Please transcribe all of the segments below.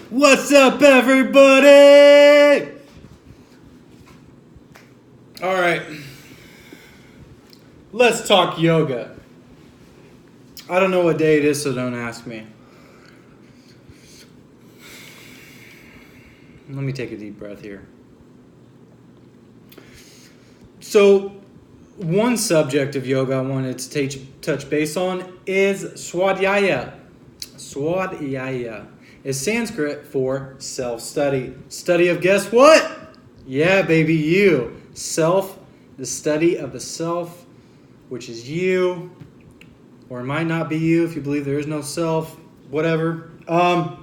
What's up, everybody? All right, let's talk yoga. I don't know what day it is, so don't ask me. Let me take a deep breath here. So, one subject of yoga I wanted to touch base on is Swadhyaya. Swadhyaya is Sanskrit for self-study. Study of guess what? Yeah, baby, you. Self, the study of the self, which is you, or it might not be you if you believe there is no self, whatever. But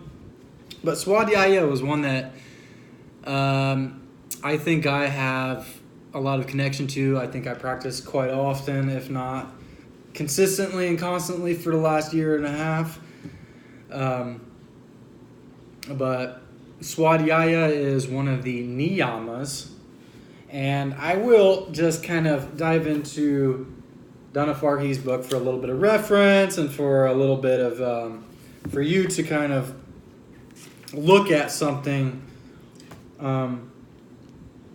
Swadhyaya was one that I think I have a lot of connection to. I think I practice quite often, if not consistently and constantly for the last year and a half. But Swadhyaya is one of the niyamas, and I will just kind of dive into Donna Farhi's book for a little bit of reference and for a little bit of for you to kind of look at something. What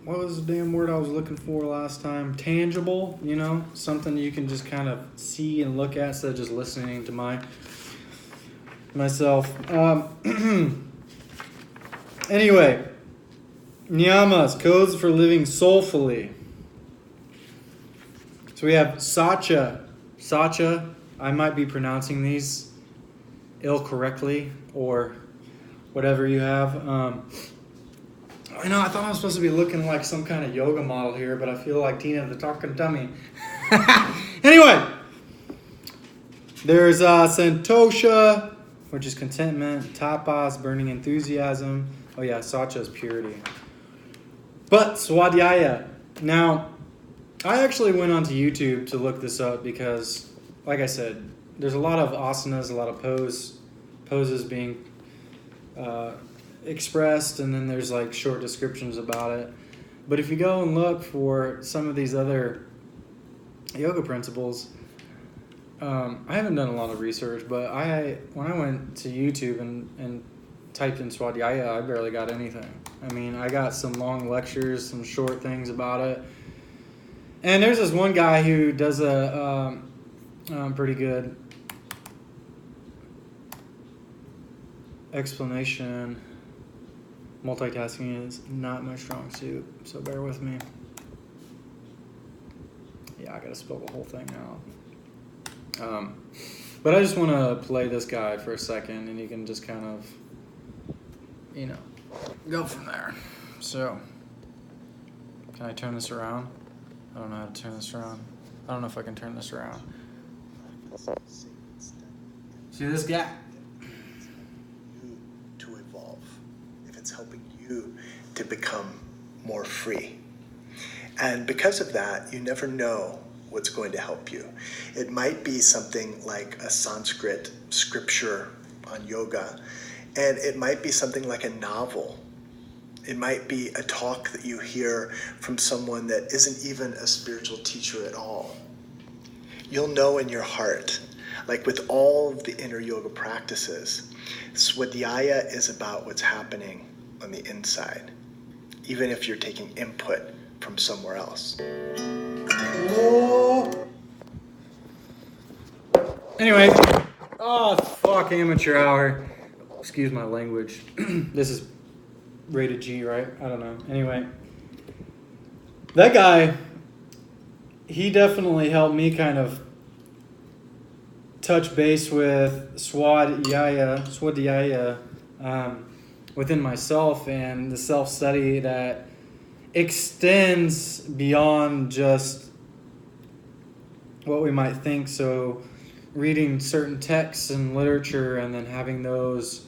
was the damn word I was looking for last time? Tangible, something you can just kind of see and look at instead of just listening to myself. Anyway, niyamas, codes for living soulfully. So we have Satya. Satya, I might be pronouncing these incorrectly or whatever you have. I thought I was supposed to be looking like some kind of yoga model here, but I feel like Tina the Talking Dummy. Anyway, there's Santosha, which is contentment. Tapas, burning enthusiasm. Oh yeah, Satya is purity. But Swadhyaya. Now, I actually went onto YouTube to look this up because, like I said, there's a lot of asanas, a lot of poses being expressed, and then there's like short descriptions about it. But if you go and look for some of these other yoga principles, I haven't done a lot of research, but when I went to YouTube and typed in Swadhyaya, I barely got anything. I mean, I got some long lectures, some short things about it. And there's this one guy who does a pretty good explanation. Multitasking is not my strong suit, so bear with me. Yeah, I gotta spell the whole thing out. But I just want to play this guy for a second, and you can just kind of, go from there. So, can I turn this around? I don't know how to turn this around. I don't know if I can turn this around. See this guy? You to evolve. If it's helping you to become more free. And because of that, you never know what's going to help you. It might be something like a Sanskrit scripture on yoga, and it might be something like a novel. It might be a talk that you hear from someone that isn't even a spiritual teacher at all. You'll know in your heart, like with all of the inner yoga practices, Swadhyaya is about what's happening on the inside, even if you're taking input from somewhere else. Anyway, fuck, amateur hour. Excuse my language. This is rated G, right? I don't know. Anyway, that guy, he definitely helped me kind of touch base with Swadhyaya within myself and the self-study that extends beyond just what we might think. So reading certain texts and literature and then having those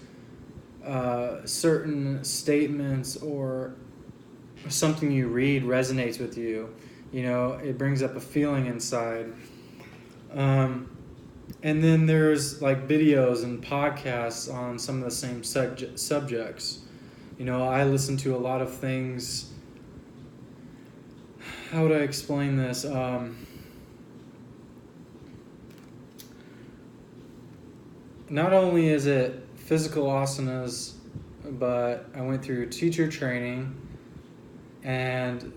certain statements or something you read resonates with you. It brings up a feeling inside. And then there's like videos and podcasts on some of the same subjects. I listen to a lot of things. How would I explain this? Not only is it physical asanas, but I went through teacher training, and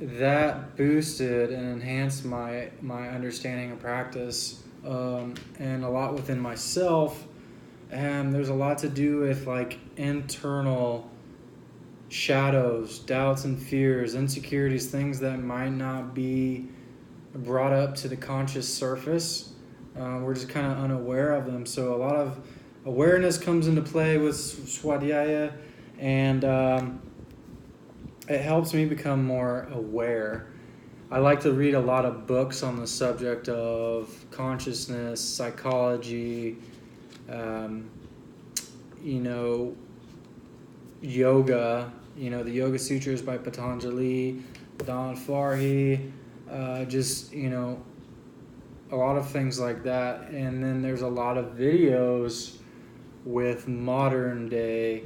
that boosted and enhanced my understanding and practice, and a lot within myself. And there's a lot to do with like internal shadows, doubts and fears, insecurities, things that might not be brought up to the conscious surface. We're just kind of unaware of them. So a lot of awareness comes into play with Swadhyaya, and it helps me become more aware. I like to read a lot of books on the subject of consciousness, psychology, yoga, the Yoga Sutras by Patanjali, Don Farhi, a lot of things like that. And then there's a lot of videos with modern day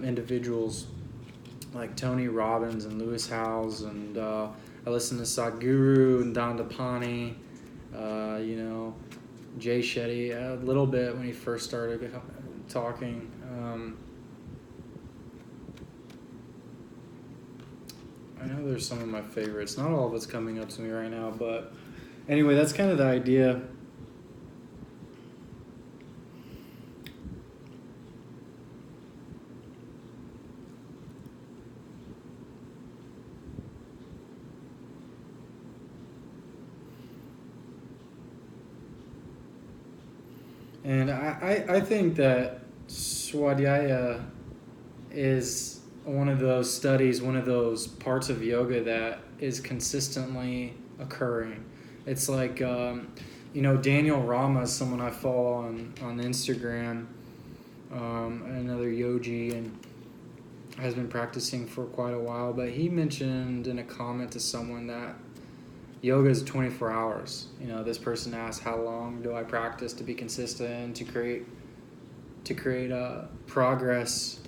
individuals like Tony Robbins and Lewis Howes, and I listen to Sadhguru and Dandapani, Jay Shetty a little bit when he first started talking. I know there's some of my favorites. Not all of it's coming up to me right now, but anyway, that's kind of the idea. And I think that Swadhyaya is one of those studies, one of those parts of yoga that is consistently occurring. It's like, Daniel Rama is someone I follow on Instagram, another yogi, and has been practicing for quite a while. But he mentioned in a comment to someone that yoga is 24 hours. This person asked, how long do I practice to be consistent, to create progress?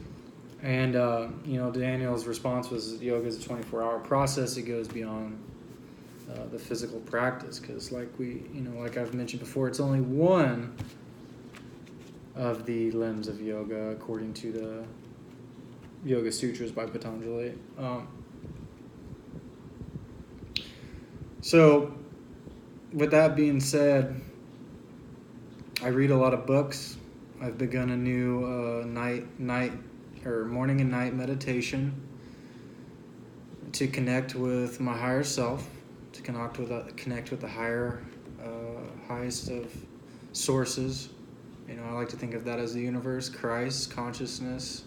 And, Daniel's response was yoga is a 24-hour process. It goes beyond the physical practice, because like I've mentioned before, it's only one of the limbs of yoga according to the Yoga Sutras by Patanjali. So with that being said, I read a lot of books. I've begun a new morning and night meditation to connect with my higher self, to connect with the higher, highest of sources. I like to think of that as the universe, Christ, consciousness,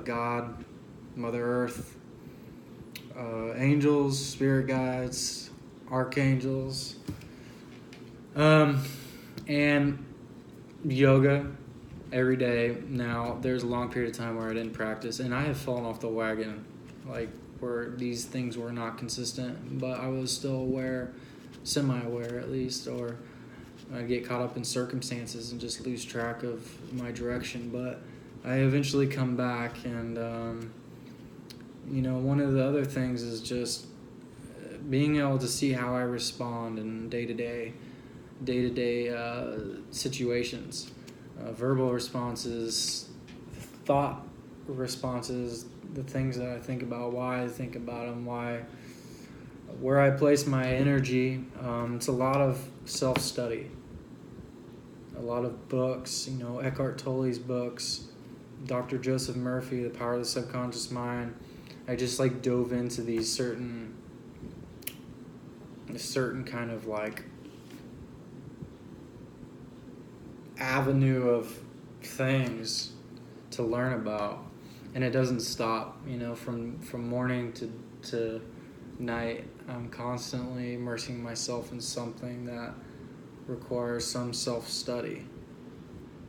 God, Mother Earth, angels, spirit guides, archangels, and yoga every day. Now, there's a long period of time where I didn't practice, and I have fallen off the wagon, like where these things were not consistent, but I was still aware, semi-aware at least, or I'd get caught up in circumstances and just lose track of my direction. But I eventually come back, and one of the other things is just being able to see how I respond in day-to-day situations. Verbal responses, thought responses, the things that I think about, why I think about them, where I place my energy. It's a lot of self-study, a lot of books, Eckhart Tolle's books, Dr. Joseph Murphy, The Power of the Subconscious Mind. I just dove into these certain kind of avenue of things to learn about, and it doesn't stop. From morning to night, I'm constantly immersing myself in something that requires some self-study,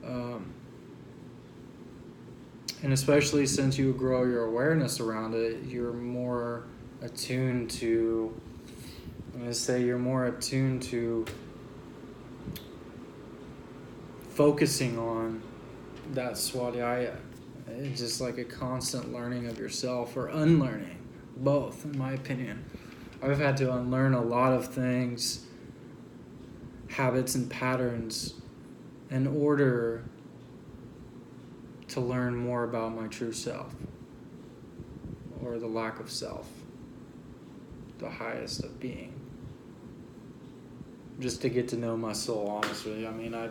and especially since you grow your awareness around it, you're more attuned to focusing on that Swadhyaya. It's just like a constant learning of yourself, or unlearning, both, in my opinion. I've had to unlearn a lot of things, habits and patterns, in order to learn more about my true self, or the lack of self, the highest of being. Just to get to know my soul, honestly. I mean, I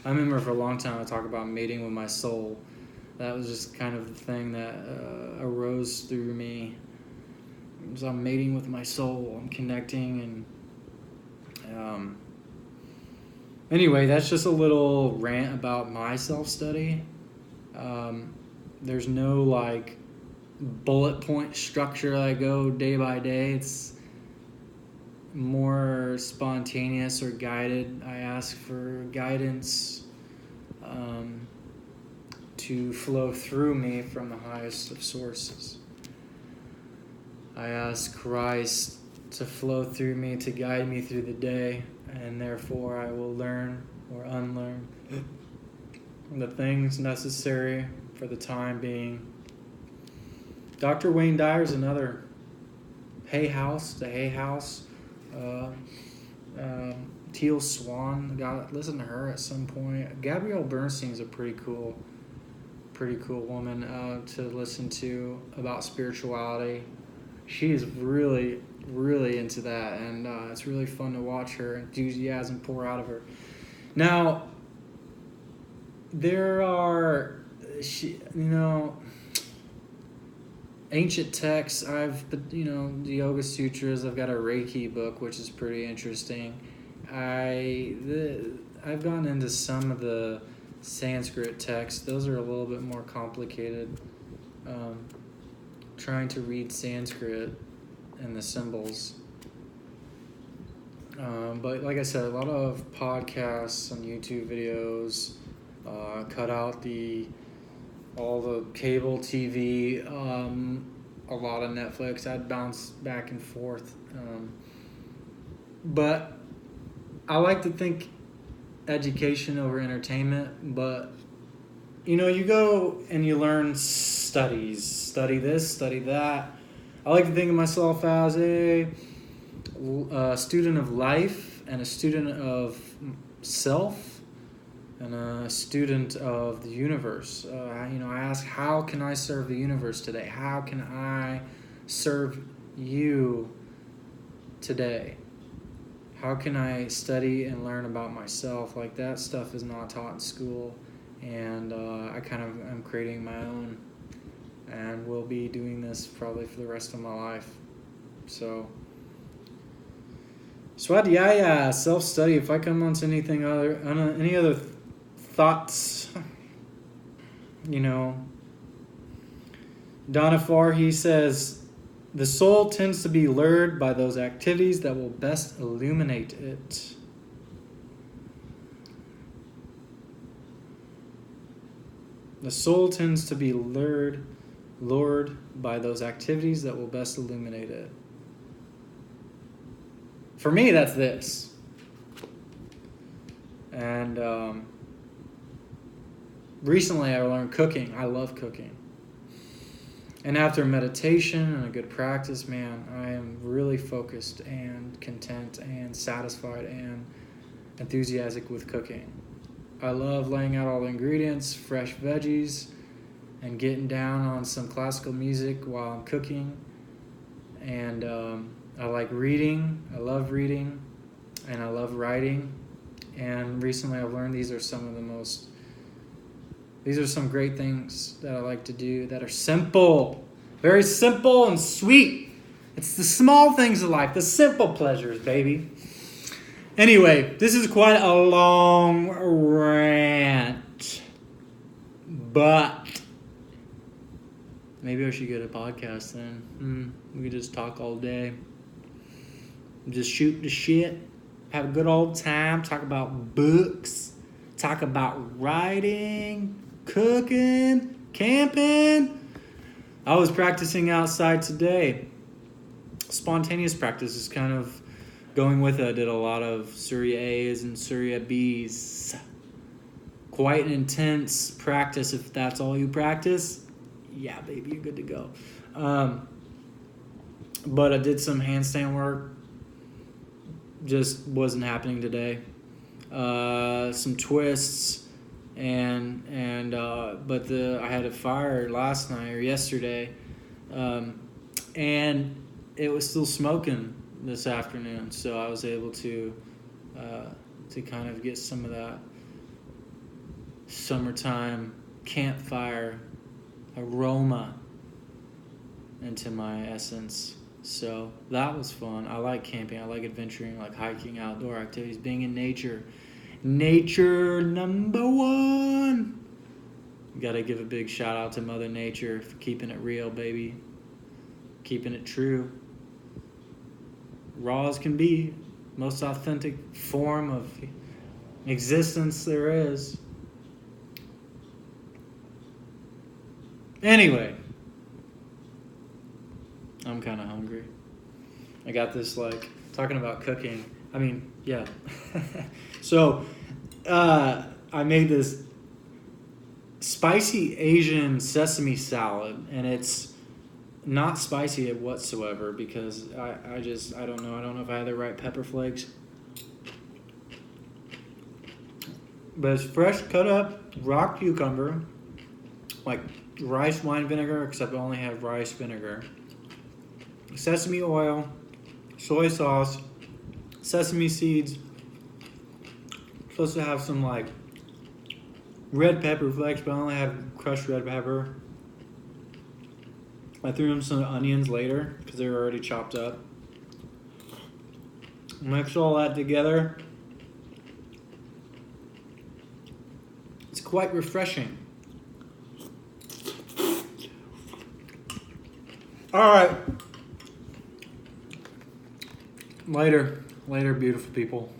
remember for a long time I talked about mating with my soul. That was just kind of the thing that arose through me. So I'm mating with my soul. I'm connecting, and anyway, that's just a little rant about my self-study. There's no like bullet point structure that I go day by day. It's more spontaneous or guided. I ask for guidance to flow through me from the highest of sources. I ask Christ to flow through me, to guide me through the day, and therefore I will learn or unlearn the things necessary for the time being. Dr. Wayne Dyer is another. The Hay House. Teal Swan, listen to her at some point. Gabrielle Bernstein's a pretty cool woman to listen to about spirituality. She is really, really into that, and it's really fun to watch her enthusiasm pour out of her. Now, there are, ancient texts. The Yoga Sutras. I've got a Reiki book, which is pretty interesting. I've gone into some of the Sanskrit texts. Those are a little bit more complicated. Trying to read Sanskrit and the symbols. But like I said, a lot of podcasts and YouTube videos. Cut out all the cable TV, a lot of Netflix. I'd bounce back and forth. But I like to think education over entertainment. But, you go and you learn studies. Study this, study that. I like to think of myself as a student of life and a student of self and a student of the universe. I ask, how can I serve the universe today? How can I serve you today? How can I study and learn about myself? Like, that stuff is not taught in school, and I'm creating my own, and will be doing this probably for the rest of my life. So, Swadhyaya, self-study. If I come on to any other thoughts, Donafar, he says, the soul tends to be lured by those activities that will best illuminate it. The soul tends to be lured by those activities that will best illuminate it. For me, that's this. And recently I learned cooking. I love cooking. And after meditation and a good practice, man, I am really focused and content and satisfied and enthusiastic with cooking. I love laying out all the ingredients, fresh veggies, and getting down on some classical music while I'm cooking. And I like reading. I love reading. And I love writing. And recently I've learned these are some great things that I like to do that are simple. Very simple and sweet. It's the small things of life, the simple pleasures, baby. Anyway, this is quite a long rant. But maybe I should get a podcast then. We could just talk all day. Just shoot the shit. Have a good old time. Talk about books. Talk about writing. Cooking. Camping. I was practicing outside today. Spontaneous practice is kind of going with it. I did a lot of Surya A's and Surya B's. Quite an intense practice. If that's all you practice, yeah, baby, you're good to go. But I did some handstand work. Just wasn't happening today. Some twists. but I had a fire last night or yesterday, and it was still smoking this afternoon. So I was able to kind of get some of that summertime campfire aroma into my essence. So that was fun. I like camping. I like adventuring, like hiking, outdoor activities, being in nature. Nature #1. Got to give a big shout out to Mother Nature for keeping it real, baby. Keeping it true. Raw as can be. Most authentic form of existence there is. Anyway, I'm kind of hungry. I got this, like, talking about cooking. I mean, yeah. So, I made this spicy Asian sesame salad, and it's not spicy whatsoever because I don't know. I don't know if I have the right pepper flakes. But it's fresh cut up raw cucumber, like rice wine vinegar, except I only have rice vinegar. Sesame oil, soy sauce, sesame seeds. Supposed to have some like red pepper flakes, but I only have crushed red pepper. I threw in some onions later because they were already chopped up. Mix all that together. It's quite refreshing. All right. Later, beautiful people.